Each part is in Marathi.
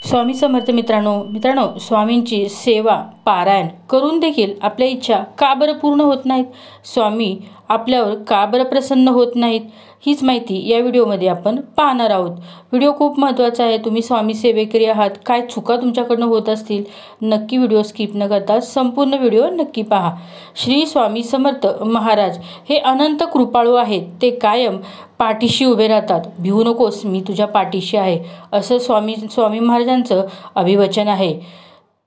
स्वामी समर्थ मित्रांनो स्वामींची सेवा पारायण करून देखील आपल्या इच्छा का बरं पूर्ण होत नाहीत? स्वामी आपल्यावर का बरं प्रसन्न होत नाहीत? हीच माहिती या व्हिडिओमध्ये आपण पाहणार आहोत। व्हिडिओ खूप महत्त्वाचा आहे। तुम्ही स्वामी सेवेकरी आहात, काय चुका तुमच्याकडनं होत असतील, नक्की व्हिडिओ स्किप न करता संपूर्ण व्हिडिओ नक्की पहा। श्री स्वामी समर्थ महाराज हे अनंत कृपाळू आहेत। ते कायम पाठीशी उभे राहतात। भिवू नकोस, मी तुझ्या पाठीशी आहे, असं स्वामी महाराजांचं अभिवचन आहे।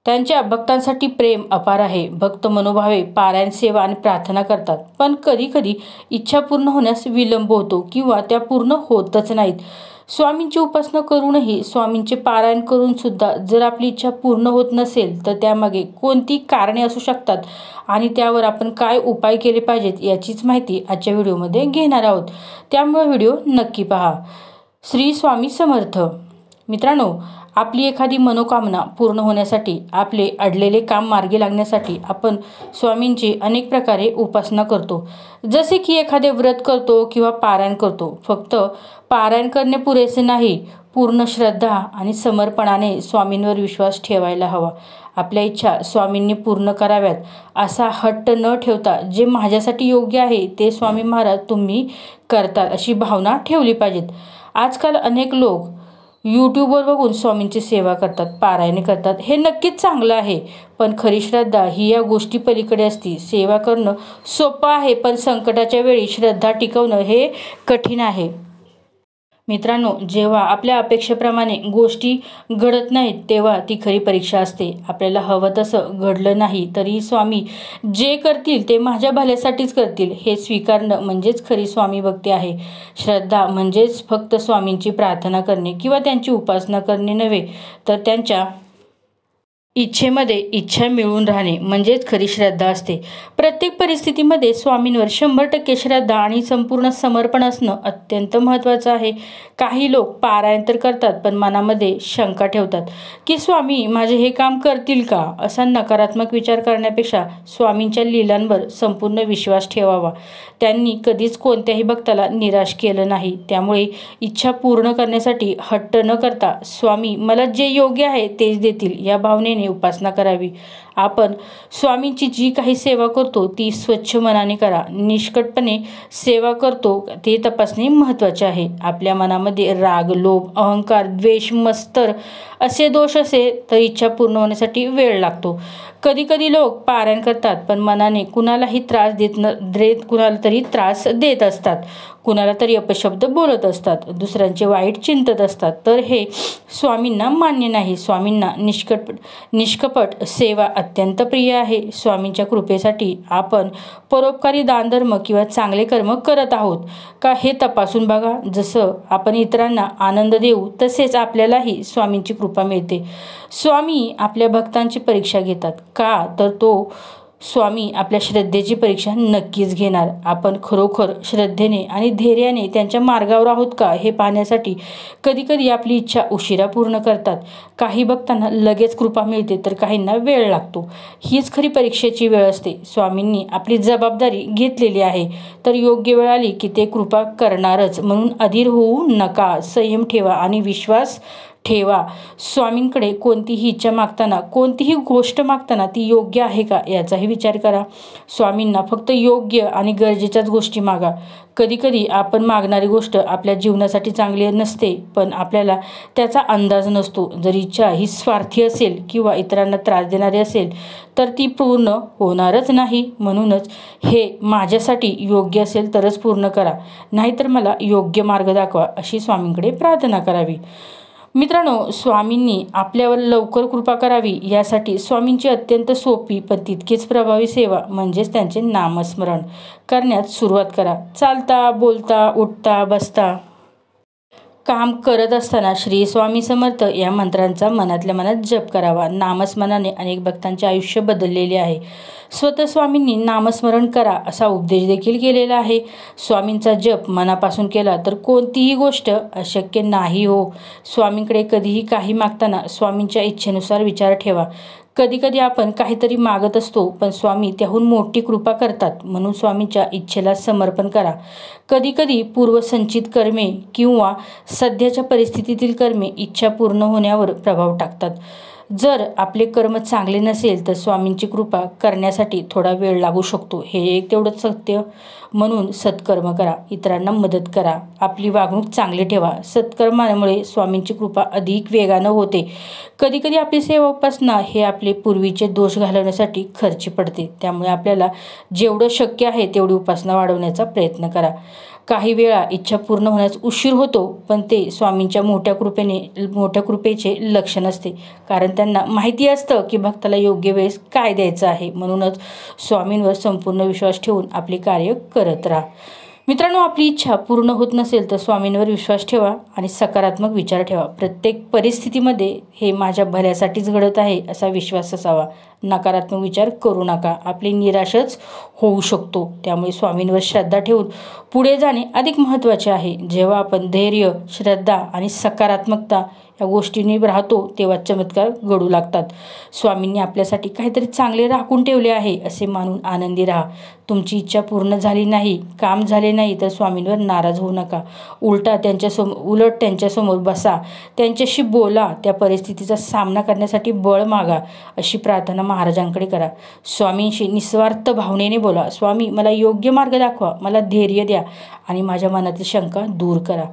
त्यांच्या भक्तांसाठी प्रेम अपार आहे। भक्त मनोभावे पारायण सेवा आणि प्रार्थना करतात, पण कधी कधी इच्छा पूर्ण होण्यास विलंब होतो किंवा त्या पूर्ण होतच नाहीत। स्वामींची उपासना करूनही, स्वामींचे पारायण करून सुद्धा जर आपली इच्छा पूर्ण होत नसेल तर त्यामागे कोणती कारणे असू शकतात आणि त्यावर आपण काय उपाय केले पाहिजेत याचीच माहिती आजच्या व्हिडिओमध्ये घेणार आहोत। त्यामुळे व्हिडिओ नक्की पहा। श्री स्वामी समर्थ मित्रांनो, आपली एखादी मनोकामना पूर्ण होण्यासाठी, आपले अडलेले काम मार्गी लागण्यासाठी आपण स्वामींची अनेक प्रकारे उपासना करतो। जसे की एखादे व्रत करतो किंवा पारायण करतो। फक्त पारायण करणे पुरेसे नाही, पूर्ण श्रद्धा आणि समर्पणाने स्वामींवर विश्वास ठेवायला हवा। आपल्या इच्छा स्वामींनी पूर्ण कराव्यात असा हट्ट न ठेवता, जे माझ्यासाठी योग्य आहे ते स्वामी महाराज तुम्ही करतात अशी भावना ठेवली पाहिजेत। आजकाल अनेक लोक यूट्यूबवर बघून स्वामींची सेवा करतात, पारायण करतात, हे नक्कीच चांगलं आहे, पण खरी श्रद्धा ही या गोष्टी पलीकडे असते। सेवा करणं सोपं आहे, पण संकटाच्या वेळी श्रद्धा टिकवणं हे कठीण आहे। मित्रांनो, जेव्हा आपल्या अपेक्षेप्रमाणे गोष्टी घडत नाहीत तेव्हा ती खरी परीक्षा असते। आपल्याला हवं तसं घडलं नाही तरी स्वामी जे करतील ते माझ्या भल्यासाठीच करतील हे स्वीकारणं म्हणजेच खरी स्वामी भक्ती आहे। श्रद्धा म्हणजेच फक्त स्वामींची प्रार्थना करणे किंवा त्यांची उपासना करणे नव्हे, तर त्यांच्या इच्छेमध्ये इच्छा मिळवून राहणे म्हणजेच खरी श्रद्धा असते। प्रत्येक परिस्थितीमध्ये स्वामींवर 100% श्रद्धा आणि संपूर्ण समर्पण असणं अत्यंत महत्त्वाचं आहे। काही लोक पारायण तर करतात, पण मनामध्ये शंका ठेवतात की स्वामी माझे हे काम करतील का? असा नकारात्मक विचार करण्यापेक्षा स्वामींच्या लीलांवर संपूर्ण विश्वास ठेवावा। त्यांनी कधीच कोणत्याही भक्ताला निराश केलं नाही। त्यामुळे इच्छा पूर्ण करण्यासाठी हट्ट न करता, स्वामी मला जे योग्य आहे तेच देतील या भावनेने उपासना करावी। आपण स्वामींची जी काही सेवा करतो ती स्वच्छ मनाने करा। निष्कपटपणे सेवा करतो ते तपासणे महत्त्वाचे आहे। आपल्या मनामध्ये राग, लोभ, अहंकार, द्वेष, मत्सर असे दोष असेल तर इच्छा पूर्ण होण्यासाठी वेळ लागतो। कधी कधी लोक पारायण करतात, पण मनाने कुणाला तरी त्रास देत असतात, कुणाला तरी अपशब्द बोलत असतात, दुसऱ्यांचे वाईट चिंतत असतात, तर हे स्वामींना मान्य नाही। स्वामींना निष्कपट सेवा अत्यंत प्रिय आहे। स्वामींच्या कृपेसाठी आपण परोपकारी दानधर्म किंवा चांगले कर्म करत आहोत का हे तपासून बघा। जसं आपण इतरांना आनंद देऊ तसेच आपल्यालाही स्वामींची कृपा मिळते। स्वामी आपल्या भक्तांची परीक्षा घेतात का? तर तो स्वामी आपल्या श्रद्धेची परीक्षा नक्कीच घेणार। आपण खरोखर श्रद्धेने आणि धैर्याने त्यांच्या मार्गावर आहोत का हे पाहण्यासाठी कधीकधी आपली इच्छा उशिरा पूर्ण करतात। काही भक्तांना लगेच कृपा मिळते तर काहींना वेळ लागतो। हीच खरी परीक्षेची वेळ असते। स्वामींनी आपली जबाबदारी घेतलेली आहे, तर योग्य वेळ आली की ते कृपा करणारच, म्हणून अधीर होऊ नका। संयम ठेवा आणि विश्वास ठेवा। स्वामींकडे कोणतीही इच्छा मागताना, कोणतीही गोष्ट मागताना ती योग्य आहे का याचाही विचार करा। स्वामींना फक्त योग्य आणि गरजेच्याच गोष्टी मागा। कधी कधी आपण मागणारी गोष्ट आपल्या जीवनासाठी चांगली नसते, पण आपल्याला त्याचा अंदाज नसतो। जर इच्छा ही स्वार्थी असेल किंवा इतरांना त्रास देणारी असेल तर ती पूर्ण होणारच नाही। म्हणूनच हे माझ्यासाठी योग्य असेल तरच पूर्ण करा, नाहीतर मला योग्य मार्ग दाखवा अशी स्वामींकडे प्रार्थना करावी। मित्रांनो, स्वामींनी आपल्यावर लवकर कृपा करावी यासाठी स्वामींची अत्यंत सोपी पण तितकीच प्रभावी सेवा म्हणजेच त्यांचे नामस्मरण करण्यास सुरुवात करा। चालता, बोलता, उठता, बसता, काम करत असताना श्री स्वामी समर्थ या मंत्रांचा मनातल्या मनात जप करावा। नामस्मरणाने अनेक भक्तांचे आयुष्य बदललेले आहे। स्वतः स्वामींनी नामस्मरण करा असा उपदेश देखील केलेला आहे। स्वामींचा जप मनापासून केला तर कोणतीही गोष्ट अशक्य नाही हो। स्वामींकडे कधीही काही मागताना स्वामींच्या इच्छेनुसार विचार ठेवा। कधीकधी आपण काहीतरी मागत असतो, पण स्वामी त्याहून मोठी कृपा करतात, म्हणून स्वामींच्या इच्छेला समर्पण करा. कधीकधी पूर्वसंचित कर्मे किंवा सध्याच्या परिस्थितीतील कर्मे इच्छा पूर्ण होण्यावर प्रभाव टाकतात. जर आपले कर्म चांगले नसेल तर स्वामींची कृपा करण्यासाठी थोडा वेळ लागू शकतो, हे एक तेवढंच सत्य. म्हणून सत्कर्म करा, इतरांना मदत करा, आपली वागणूक चांगली ठेवा. सत्कर्मामुळे स्वामींची कृपा अधिक वेगानं होते. कधीकधी आपली सेवा उपासना हे आपले पूर्वीचे दोष घालवण्यासाठी खर्ची पडते, त्यामुळे आपल्याला जेवढं शक्य आहे तेवढी उपासना वाढवण्याचा प्रयत्न करा. काही वेळा इच्छा पूर्ण होण्यास उशीर होतो, पण ते स्वामींच्या मोठ्या कृपेचे लक्षण असते, कारण त्यांना माहिती असतं की भक्ताला योग्य वेळेस काय द्यायचं आहे. म्हणूनच स्वामींवर संपूर्ण विश्वास ठेवून आपले कार्य करत राहा. मित्रांनो, आपली इच्छा पूर्ण होत नसेल तर स्वामींवर विश्वास ठेवा आणि सकारात्मक विचार ठेवा. प्रत्येक परिस्थितीमध्ये हे माझ्या भल्यासाठीच घडत आहे असा विश्वास असावा. नकारात्मक विचार करू नका, आपली निराशच होऊ शकतो. त्यामुळे स्वामींवर श्रद्धा ठेवून पुढे जाणे अधिक महत्त्वाचे आहे. जेव्हा आपण धैर्य, श्रद्धा आणि सकारात्मकता या गोष्टींनी राहतो तेव्हा चमत्कार घडू लागतात. स्वामींनी आपल्यासाठी काहीतरी चांगले राखून ठेवले आहे असे मानून आनंदी राहा. तुमची इच्छा पूर्ण झाली नाही, काम झाले नाही तर स्वामींवर नाराज होऊ नका. उलट त्यांच्यासमोर बसा, त्यांच्याशी बोला, त्या परिस्थितीचा सामना करण्यासाठी बळ मागा, अशी प्रार्थना महाराजांकडे करा. स्वामींशी निस्वार्थ भावनेने बोला, स्वामी मला योग्य मार्ग दाखवा, मला धैर्य द्या आणि माझ्या मनातील शंका दूर करा.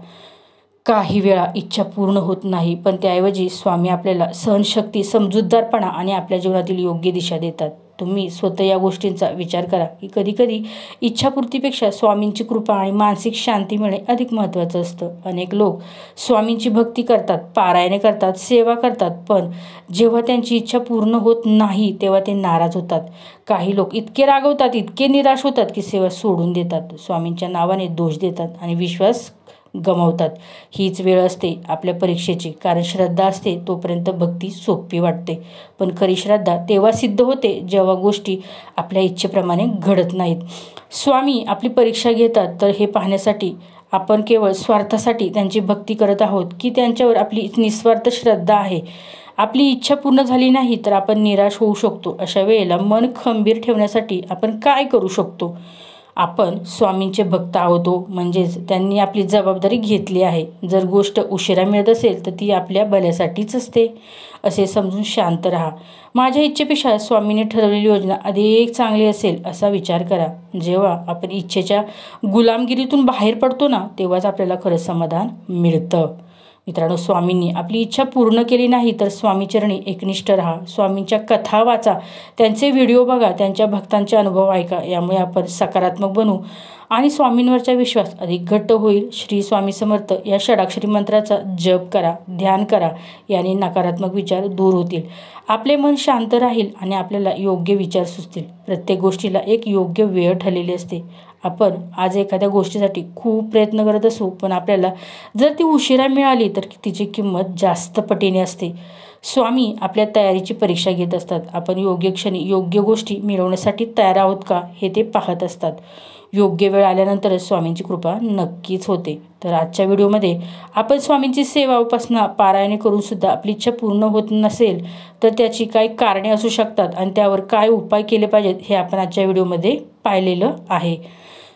काही वेळा इच्छा पूर्ण होत नाही, पण त्याऐवजी स्वामी आपल्याला सहनशक्ती, समजूतदारपणा आणि आपल्या जीवनातील योग्य दिशा देतात. तुम्ही स्वतः या गोष्टींचा विचार करा की कधीकधी इच्छापूर्तीपेक्षा स्वामींची कृपा आणि मानसिक शांती मिळणे अधिक महत्त्वाचं असतं. अनेक लोक स्वामींची भक्ती करतात, पारायणे करतात, सेवा करतात, पण जेव्हा त्यांची इच्छा पूर्ण होत नाही तेव्हा ते नाराज होतात. काही लोक इतके रागवतात, इतके निराश होतात की सेवा सोडून देतात, स्वामींच्या नावाने दोष देतात आणि विश्वास गमावतात. हीच वेळ असते आपल्या परीक्षेची, कारण श्रद्धा असते तोपर्यंत भक्ती सोपी वाटते, पण खरी श्रद्धा तेव्हा सिद्ध होते जेव्हा गोष्टी आपल्या इच्छेप्रमाणे घडत नाहीत. स्वामी आपली परीक्षा घेतात तर हे पाहण्यासाठी आपण केवळ स्वार्थासाठी त्यांची भक्ती करत आहोत की त्यांच्यावर आपली निस्वार्थ श्रद्धा आहे. आपली इच्छा पूर्ण झाली नाही तर आपण निराश होऊ शकतो. अशा वेळेला मन खंबीर ठेवण्यासाठी आपण काय करू शकतो? आपण स्वामींचे भक्त आहोत, म्हणजेच त्यांनी आपली जबाबदारी घेतली आहे. जर गोष्ट उशिरा मिळत असेल तर ती आपल्या भल्यासाठीच असते असे समजून शांत राहा. माझ्या इच्छेपेक्षा स्वामींनी ठरवलेली योजना अधिक चांगली असेल असा विचार करा. जेव्हा आपण इच्छेच्या गुलामगिरीतून बाहेर पडतो ना, तेव्हाच आपल्याला खरं समाधान मिळतं. मित्रांनो, स्वामींनी आपली इच्छा पूर्ण केली नाही तर स्वामीचरणी एकनिष्ठ राहा. स्वामींच्या कथा वाचा, त्यांचे व्हिडिओ बघा, त्यांच्या भक्तांचे अनुभव ऐका. यामुळे आपण सकारात्मक बनू आणि स्वामींवरचा विश्वास अधिक घट्ट होईल. श्री स्वामी समर्थ या षडाक्षरी मंत्राचा जप करा, ध्यान करा. याने नकारात्मक विचार दूर होतील, आपले मन शांत राहील आणि आपल्याला योग्य विचार सुचतील. प्रत्येक गोष्टीला एक योग्य वेळ ठरलेली असते. आपण आज एखाद्या गोष्टीसाठी खूप प्रयत्न करत असू, पण आपल्याला जर ती उशिरा मिळाली तर तिची किंमत जास्त पटीने असते. स्वामी आपल्या तयारीची परीक्षा घेत असतात. आपण योग्य क्षणी योग्य गोष्टी मिळवण्यासाठी तयार आहोत का हे ते पाहत असतात. योग्य वेळ आल्यानंतरच स्वामींची कृपा नक्कीच होते. तर आजच्या व्हिडिओमध्ये आपण स्वामींची सेवा, उपासना, पारायणे करून सुद्धा आपली इच्छा पूर्ण होत नसेल तर त्याची काही कारणे असू शकतात आणि त्यावर काय उपाय केले पाहिजेत हे आपण आजच्या व्हिडिओमध्ये पाहिलेलं आहे.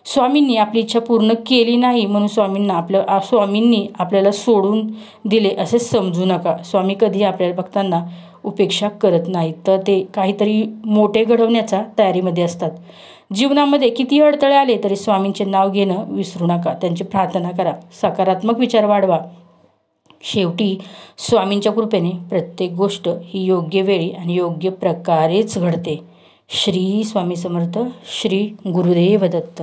स्वामींनी आपली इच्छा पूर्ण केली नाही म्हणून स्वामींनी आपल्याला सोडून दिले असे समजू नका. स्वामी कधी आपल्या भक्तांना उपेक्षा करत नाहीत, तर ते काहीतरी मोठे घडवण्याच्या तयारीमध्ये असतात. जीवनामध्ये किती अडथळे आले तरी स्वामींचे नाव घेणं विसरू नका. त्यांची प्रार्थना करा, सकारात्मक विचार वाढवा. शेवटी स्वामींच्या कृपेने प्रत्येक गोष्ट ही योग्य वेळी आणि योग्य प्रकारेच घडते. श्री स्वामी समर्थ. श्री गुरुदेव दत्त.